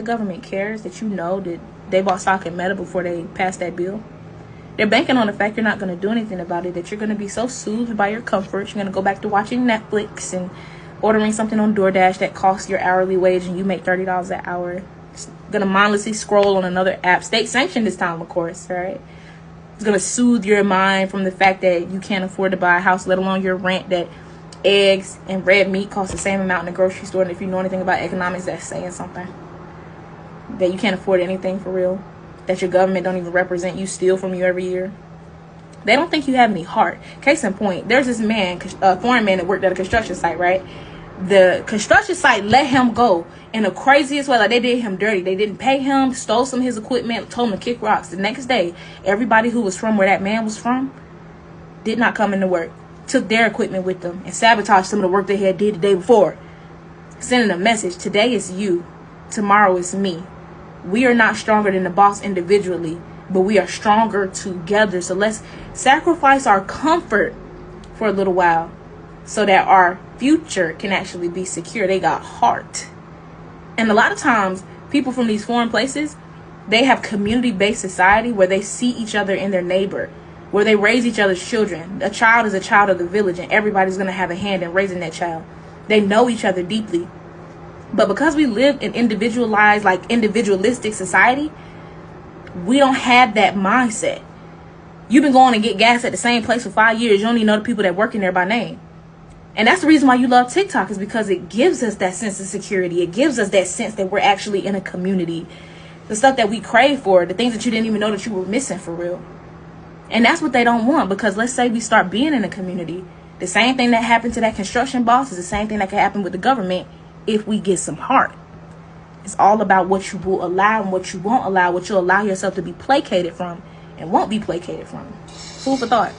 government cares that you know that they bought stock in Meta before they passed that bill? They're banking on the fact you're not going to do anything about it, that you're going to be so soothed by your comfort. You're going to go back to watching Netflix and ordering something on DoorDash that costs your hourly wage and you make $30 an hour. It's going to mindlessly scroll on another app, state sanctioned this time, of course, right? It's going to soothe your mind from the fact that you can't afford to buy a house, let alone your rent, that eggs and red meat cost the same amount in the grocery store. And if you know anything about economics, that's saying something. That you can't afford anything for real. That your government don't even represent you, steal from you every year. They don't think you have any heart. Case in point, there's this man, a foreign man that worked at a construction site, right? The construction site let him go in the craziest way. Like, they did him dirty. They didn't pay him, stole some of his equipment, told him to kick rocks. The next day, everybody who was from where that man was from did not come into work. Took their equipment with them and sabotaged some of the work they had did the day before. Sending a message, today is you, tomorrow is me. We are not stronger than the boss individually, but we are stronger together. So let's sacrifice our comfort for a little while so that our future can actually be secure. They got heart. And a lot of times, people from these foreign places, they have community-based society where they see each other in their neighbor, where they raise each other's children. A child is a child of the village, and everybody's going to have a hand in raising that child. They know each other deeply. But because we live in individualized, like individualistic society, we don't have that mindset. You've been going to get gas at the same place for 5 years. You don't even know the people that work in there by name. And that's the reason why you love TikTok, is because it gives us that sense of security. It gives us that sense that we're actually in a community. The stuff that we crave for, the things that you didn't even know that you were missing for real. And that's what they don't want, because let's say we start being in a community. The same thing that happened to that construction boss is the same thing that can happen with the government if we get some heart. It's all about what you will allow and what you won't allow, what you'll allow yourself to be placated from and won't be placated from. Food for thought.